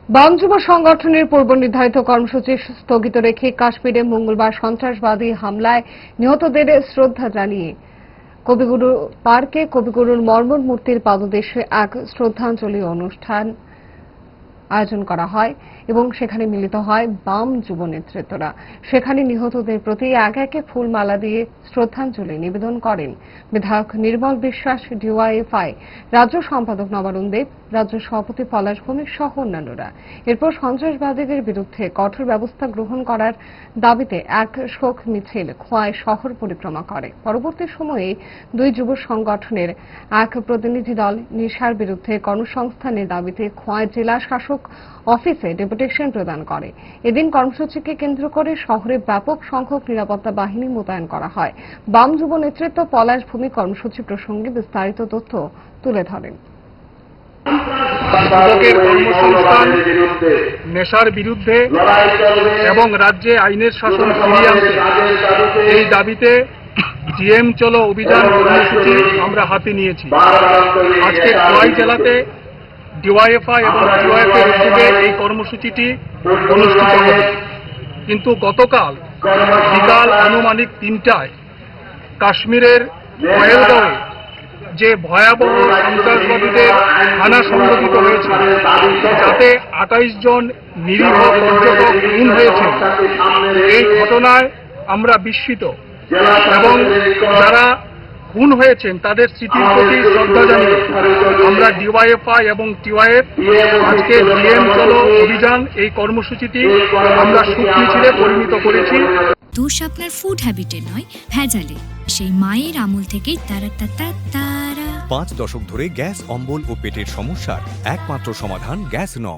বাম যুব সংগঠনের পূর্ব নির্ধারিত কর্মসূচি স্থগিত রেখে কাশ্মীরে মঙ্গলবার সন্ত্রাসবাদী হামলায় নিহতদের শ্রদ্ধা জানিয়ে কবিগুরু পার্কে কবিগুরুর মর্মর মূর্তির পাদদেশে এক শ্রদ্ধাঞ্জলি অনুষ্ঠান আয়োজন করা হয় এবং সেখানে মিলিত হয় বাম যুব নেতৃত্বরা। সেখানে নিহতদের প্রতি এক একে ফুলমালা দিয়ে শ্রদ্ধাঞ্জলি নিবেদন করেন বিধায়ক নির্মল বিশ্বাস, ডিওয়াইএফআই রাজ্য সম্পাদক নবারুণ দেব, রাজ্য সভাপতি পলাশ ভৌমিক সহ অন্যান্যরা। এরপর সন্ত্রাসবাদীদের বিরুদ্ধে কঠোর ব্যবস্থা গ্রহণ করার দাবিতে এক শোক মিছিল খোয়াই শহর পরিক্রমা করে। পরবর্তী সময়ে দুই যুব সংগঠনের এক প্রতিনিধি দল নেশার বিরুদ্ধে কর্মসংস্থানের দাবিতে খোয়াই জেলা শাসক অফিসে ডেপুটেশন প্রদান করে। এদিন কর্মসূচিকে কেন্দ্র করে শহরে ব্যাপক সংখ্যক নিরাপত্তা বাহিনী মোতায়েন করা হয়। বাম যুব নেতৃত্ব পলাশ ভৌমিক কর্মসূচি প্রসঙ্গে বিস্তারিত তথ্য তুলে ধরেন। যুবকের কর্মসংস্থান, নেশার বিরুদ্ধে এবং রাজ্যে আইনের শাসন ফিরিয়ে আনতে এই দাবিতে জিএম চলো অভিযান কর্মসূচি আমরা হাতে নিয়েছি। আজকে খোয়াই জেলাতে ডিওয়াইএফআই এবং টিওয়াইএফের উদ্যোগে এই কর্মসূচিটি অনুষ্ঠিত হবে। কিন্তু গতকাল বিকাল আনুমানিক ৩টায় কাশ্মীরের পহেলগাঁওয়ে যে ভয়াবহ সন্ত্রাসবাদীদের হানা সংঘটিত হয়েছে, যাতে ২৮ জন নিরীহ পর্যটক খুন হয়েছে, এই ঘটনায় আমরা বিস্মিত এবং যারা খুন হয়েছেন তাদের স্মৃতির প্রতি শ্রদ্ধা জানিয়ে আমরা ডিওয়াইএফআই এবং টিওয়াইএফ আজকে জিএম চলো অভিযান এই কর্মসূচিটি আমরা শোক মিছিলে পরিণত করেছি। দোষ আপনার ফুড হ্যাবিটে নয়, ভেজালে। সেই মায়ের আমল থেকেই তারা 5 দশক ধরে গ্যাস, অম্বল ও পেটের সমস্যার একমাত্র সমাধান গ্যাস নল।